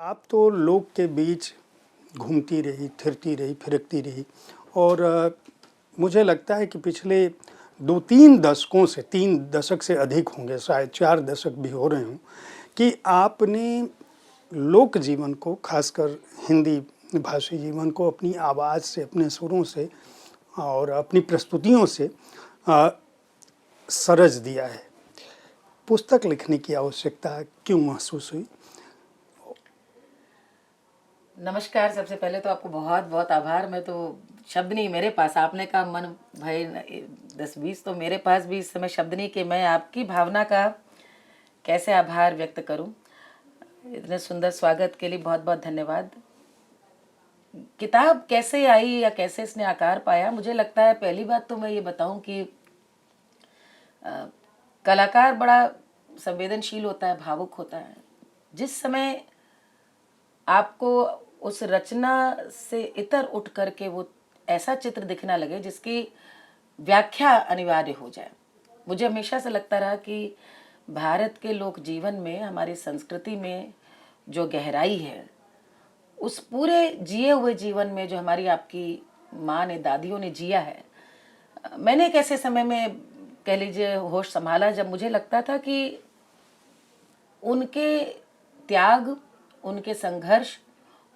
आप तो लोग के बीच घूमती रही, फिरती रही, फिरकती रही और मुझे लगता है कि पिछले 2-3 दशकों से 3 दशक से अधिक होंगे, शायद 4 दशक भी हो रहे हों, कि आपने लोक जीवन को, खासकर हिंदी भाषी जीवन को अपनी आवाज़ से, अपने सुरों से और अपनी प्रस्तुतियों से सरज दिया है। पुस्तक लिखने की आवश्यकता क्यों महसूस हुई? नमस्कार। सबसे पहले तो आपको बहुत बहुत आभार। मैं तो शब्द नहीं मेरे पास, आपने कहा मन भाई 10-20, तो मेरे पास भी इस समय शब्द नहीं कि मैं आपकी भावना का कैसे आभार व्यक्त करूं। इतने सुंदर स्वागत के लिए बहुत बहुत धन्यवाद। किताब कैसे आई या कैसे इसने आकार पाया, मुझे लगता है पहली बात तो मैं ये बताऊं कि कलाकार बड़ा संवेदनशील होता है, भावुक होता है। जिस समय आपको उस रचना से इतर उठ करके वो ऐसा चित्र दिखना लगे जिसकी व्याख्या अनिवार्य हो जाए। मुझे हमेशा से लगता रहा कि भारत के लोक जीवन में, हमारी संस्कृति में जो गहराई है, उस पूरे जिए हुए जीवन में जो हमारी आपकी माँ ने, दादियों ने जिया है। मैंने एक ऐसे समय में, कह लीजिए, होश संभाला जब मुझे लगता था कि उनके त्याग, उनके संघर्ष,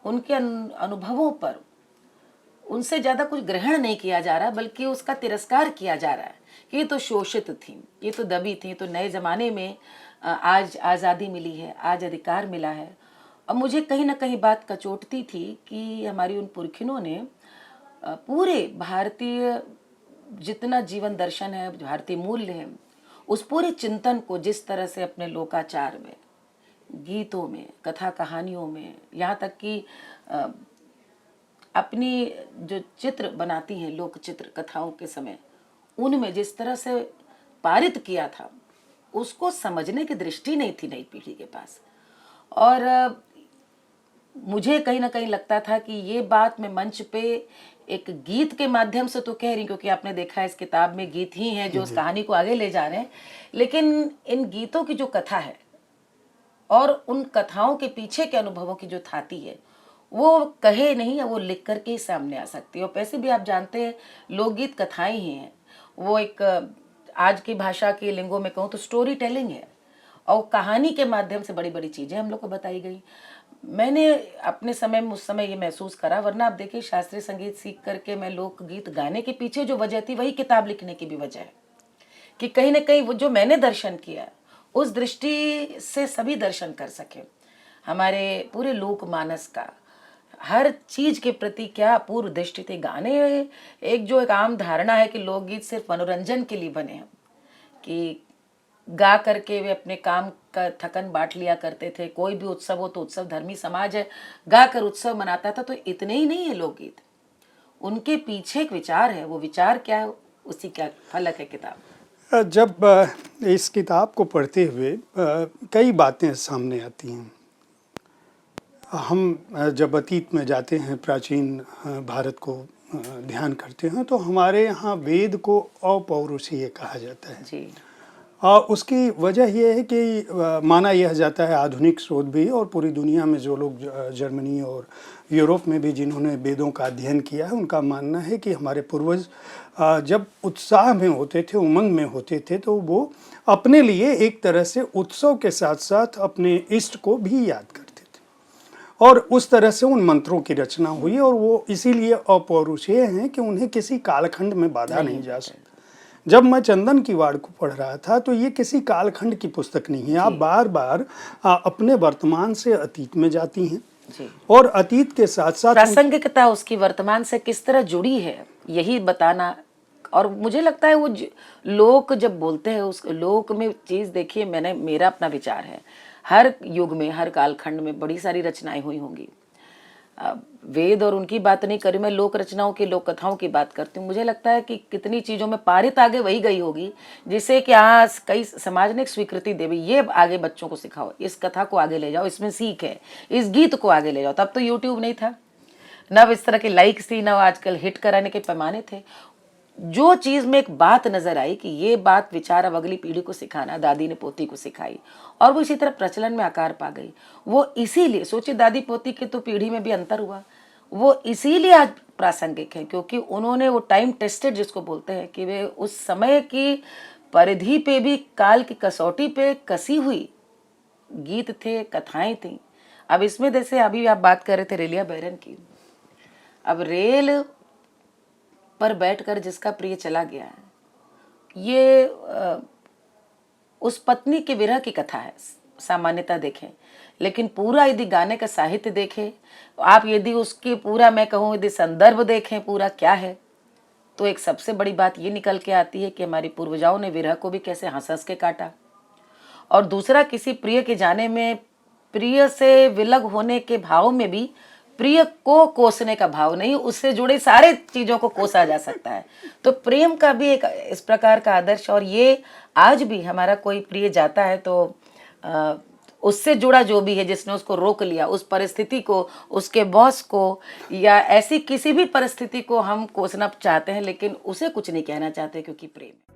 उनके अनुभवों पर उनसे ज़्यादा कुछ ग्रहण नहीं किया जा रहा, बल्कि उसका तिरस्कार किया जा रहा है कि ये तो शोषित थी, ये तो दबी थी, तो नए ज़माने में आज आज़ादी मिली है, आज अधिकार मिला है। अब मुझे कहीं ना कहीं बात कचोटती थी कि हमारी उन पुरखिनों ने पूरे भारतीय जितना जीवन दर्शन है, भारतीय मूल्य है, उस पूरे चिंतन को जिस तरह से अपने लोकाचार में, गीतों में, कथा कहानियों में, यहाँ तक कि अपनी जो चित्र बनाती हैं, लोक चित्र कथाओं के समय, उनमें जिस तरह से पारित किया था, उसको समझने की दृष्टि नहीं थी नई पीढ़ी के पास। और मुझे कहीं ना कहीं लगता था कि ये बात मैं मंच पे एक गीत के माध्यम से तो कह रही, क्योंकि आपने देखा है इस किताब में गीत ही हैं जो उस कहानी को आगे ले जा रहे हैं, लेकिन इन गीतों की जो कथा है और उन कथाओं के पीछे के अनुभवों की जो थाती है, वो कहे नहीं है, वो लिख करके ही सामने आ सकती है। और वैसे भी आप जानते हैं, लोकगीत कथाएं ही हैं। वो एक, आज की भाषा के लिंगों में कहूँ तो स्टोरी टेलिंग है, और कहानी के माध्यम से बड़ी बड़ी चीज़ें हम लोग को बताई गई। मैंने अपने समय में, उस समय ये महसूस करा, वरना आप देखिए शास्त्रीय संगीत सीख करके मैं लोकगीत गाने के पीछे जो वजह थी, वही किताब लिखने की भी वजह है कि कहीं ना कहीं वो जो मैंने दर्शन किया, उस दृष्टि से सभी दर्शन कर सके। हमारे पूरे लोक मानस का हर चीज के प्रति क्या अपूर्व दृष्टि थी। गाने, एक जो एक आम धारणा है कि लोकगीत सिर्फ मनोरंजन के लिए बने हैं, कि गा करके वे अपने काम का थकन बांट लिया करते थे। कोई भी उत्सव हो तो उत्सव धर्मी समाज है, गा कर उत्सव मनाता था। तो इतने ही नहीं है लोकगीत, उनके पीछे एक विचार है। वो विचार क्या है, उसी का फलक है किताब। जब इस किताब को पढ़ते हुए कई बातें सामने आती हैं। हम जब अतीत में जाते हैं, प्राचीन भारत को ध्यान करते हैं, तो हमारे यहाँ वेद को अपौरुषीय कहा जाता है जी। उसकी वजह यह है कि माना यह जाता है, आधुनिक शोध भी और पूरी दुनिया में जो लोग जर्मनी और यूरोप में भी जिन्होंने वेदों का अध्ययन किया है, उनका मानना है कि हमारे पूर्वज जब उत्साह में होते थे, उमंग में होते थे, तो वो अपने लिए एक तरह से उत्सव के साथ साथ अपने इष्ट को भी याद करते थे, और उस तरह से उन मंत्रों की रचना हुई। और वो इसीलिए अपौरुषीय हैं कि उन्हें किसी कालखंड में बांधा नहीं जा सकता। जब मैं चंदन की वाड़ को पढ़ रहा था, तो ये किसी कालखंड की पुस्तक नहीं है। आप बार बार अपने वर्तमान से अतीत में जाती हैं, और अतीत के साथ साथ प्रासंगिकता उसकी वर्तमान से किस तरह जुड़ी है, यही बताना। और मुझे लगता है वो लोक जब बोलते हैं, उस लोक में चीज देखिए, मेरा अपना विचार है, हर युग में, हर कालखंड में बड़ी सारी रचनाएं हुई होंगी। वेद और उनकी बात नहीं करी मैं, लोक रचनाओं की, लोक कथाओं की बात करती हूँ। मुझे लगता है कि कितनी चीजों में पारित आगे वही गई होगी, जिसे कि आज कई समाज ने एक स्वीकृति दे दी, ये आगे बच्चों को सिखाओ, इस कथा को आगे ले जाओ, इसमें सीख है, इस गीत को आगे ले जाओ। तब तो यूट्यूब नहीं था, न इस तरह की लाइक्स थी, न आजकल हिट कराने के पैमाने थे। जो चीज में एक बात नजर आई कि ये बात विचार अब अगली पीढ़ी को सिखाना, दादी ने पोती को सिखाई और वो इसी तरह प्रचलन में आकार पा गई। वो इसीलिए सोचिए, दादी पोती की तो पीढ़ी में भी अंतर हुआ, वो इसीलिए आज प्रासंगिक है क्योंकि उन्होंने वो टाइम टेस्टेड जिसको बोलते हैं कि वे उस समय की परिधि पे भी काल की कसौटी पे कसी हुई गीत थे, कथाएं थी। अब इसमें जैसे अभी आप बात कर रहे थे रेलिया बैरन की, अब रेल पर बैठकर जिसका प्रिय चला गया है, ये उस पत्नी के विरह की कथा है सामान्यता देखें, लेकिन पूरा यदि गाने का साहित्य देखें आप, यदि उसकी पूरा मैं कहूँ यदि संदर्भ देखें पूरा क्या है, तो एक सबसे बड़ी बात ये निकल के आती है कि हमारी पूर्वजाओं ने विरह को भी कैसे हंस हंस के काटा, और दूसरा किसी प्रिय के जाने में, प्रिय से विलग होने के भाव में भी प्रिय को कोसने का भाव नहीं, उससे जुड़े सारे चीजों को कोसा जा सकता है। तो प्रेम का भी एक इस प्रकार का आदर्श, और ये आज भी हमारा कोई प्रिय जाता है तो उससे जुड़ा जो भी है, जिसने उसको रोक लिया, उस परिस्थिति को, उसके बॉस को, या ऐसी किसी भी परिस्थिति को हम कोसना चाहते हैं, लेकिन उसे कुछ नहीं कहना चाहते क्योंकि प्रेम।